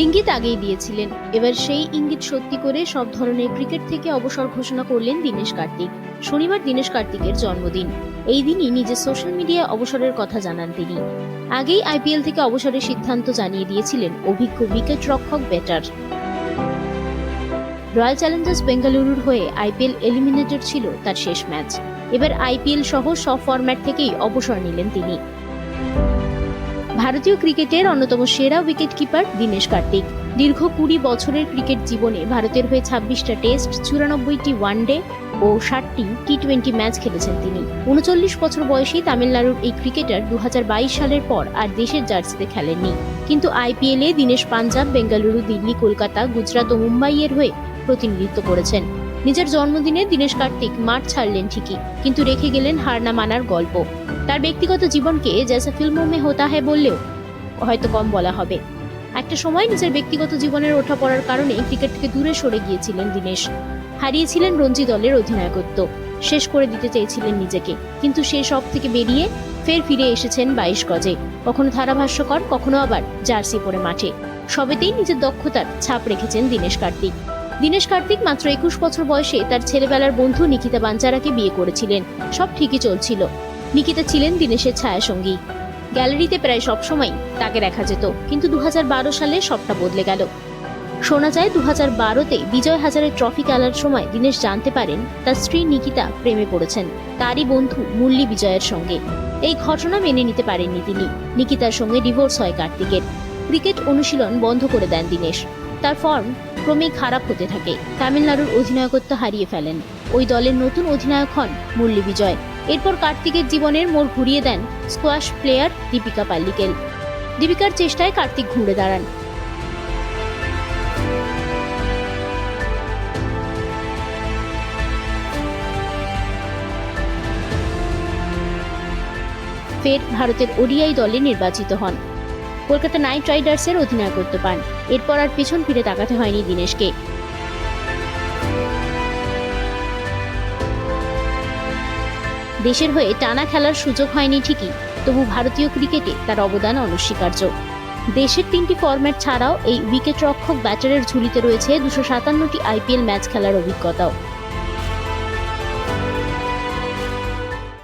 ইঙ্গিত আগেই দিয়েছিলেন, এবার সেই ইঙ্গিত সত্যি করে সব ধরনের ক্রিকেট থেকে অবসর ঘোষণা করলেন দীনেশ কার্তিক। শনিবার দীনেশ কার্তিকের জন্মদিন। এই দিনই নিজের সোশ্যাল মিডিয়ায় অবসরের কথা জানান তিনি। আগেই আইপিএল থেকে অবসরের সিদ্ধান্ত জানিয়ে দিয়েছিলেন অভিজ্ঞ উইকেট রক্ষক ব্যাটার। রয়্যাল চ্যালেঞ্জার্স বেঙ্গালুরুর হয়ে আইপিএল এলিমিনেটর ছিল তার শেষ ম্যাচ। এবার আইপিএল সহ সব ফরম্যাট থেকেই অবসর নিলেন তিনি। ভারতীয় ক্রিকেটের অন্যতম সেরা উইকেট কিপার দীনেশ কার্তিক। দীর্ঘ 20 বছরের ক্রিকেট জীবনে ভারতের হয়ে 26টা টেস্ট, 94টি ওয়ানডে ও 60টি টি-20 ম্যাচ খেলেছেন তিনি। 39 বছর বয়সী তামিলনাড়ুর এই ক্রিকেটার 2022 সালের পর আর দেশের জার্সিতে খেলেননি। কিন্তু আইপিএলে দীনেশ পাঞ্জাব, বেঙ্গালুরু, দিল্লি, কলকাতা, গুজরাট ও মুম্বাইয়ের হয়ে প্রতিনিধিত্ব করেছেন। নিজের জন্মদিনে দীনেশ কার্তিক মাঠ ছাড়লেন ঠিকই, কিন্তু রেখে গেলেন হার না মানার গল্প। তার ব্যক্তিগত জীবনকে জैसा ফিল্মों में होता है বললেও হয়তো কম বলা হবে। একটা সময় নিজের ব্যক্তিগত জীবনের ওঠাপড়ার কারণে ক্রিকেট থেকে দূরে সরে গিয়েছিলেন দীনেশ। হারিয়েছিলেন রঞ্জি দলের অধিনায়কত্ব, শেষ করে দিতে চেয়েছিলেন নিজেকে, কিন্তু সে সব থেকে বেরিয়ে ফের ফিরে এসেছেন 22 গজে, কখনো ধারাভাষ্যকর, কখনো আবার জার্সি পরে মাঠে। সবেতেই নিজের দক্ষতার ছাপ রেখেছেন দীনেশ কার্তিক। দীনেশ কার্তিক মাত্র 21 বছর বয়সে তার ছেলেবেলার বন্ধু নিকিতা বাঞ্চারাকে বিয়ে করেছিলেন। সব ঠিকই চলছিল। নিকিতা ছিলেন দীনেশের ছায়াসঙ্গী। গ্যালারিতে প্রায় সবসময় তাকে দেখা যেত, কিন্তু 2012 সালে সবটা বদলে গেল। শোনা যায় 2012তে বিজয় হাজারে ট্রফি খেলার সময় দীনেশ জানতে পারেন তার স্ত্রী নিকিতা প্রেমে পড়েছেন তারই বন্ধু মুরলী বিজয়ের সঙ্গে। এই ঘটনা মেনে নিতে পারেননি তিনি। নিকিতার সঙ্গে ডিভোর্স হয় কার্তিকের। ক্রিকেট অনুশীলন বন্ধ করে দেন দীনেশ। তার ফর্ম ক্রমেই খারাপ হতে থাকে। তামিলনাড়ুর অধিনায়কত্ব হারিয়ে ফেলেন। ওই দলের নতুন অধিনায়ক হন মুরলী বিজয়। এরপর কার্তিকের জীবনের মোড় ঘুরিয়ে দেন স্কোয়াশ প্লেয়ার দীপিকা পাল্লিকেল। দীপিকার চেষ্টায় কার্তিক ঘুরে দাঁড়ান। ফের ভারতের ওডিআই দলে নির্বাচিত হন। কলকাতা নাইট রাইডার্সের অধিনায়কত্ব পান। এরপর আর পেছন ফিরে তাকাতে হয়নি দীনেশকে। দেশের হয়ে টানা খেলার সুযোগ হয়নি ঠিকই, তবু ভারতীয় ক্রিকেটে তার অবদান অনস্বীকার্য। দেশের 3টি ফরম্যাট ছাড়াও এই উইকেট রক্ষক ব্যাটারের ঝুলিতে রয়েছে 257টি আইপিএল ম্যাচ খেলার অভিজ্ঞতাও।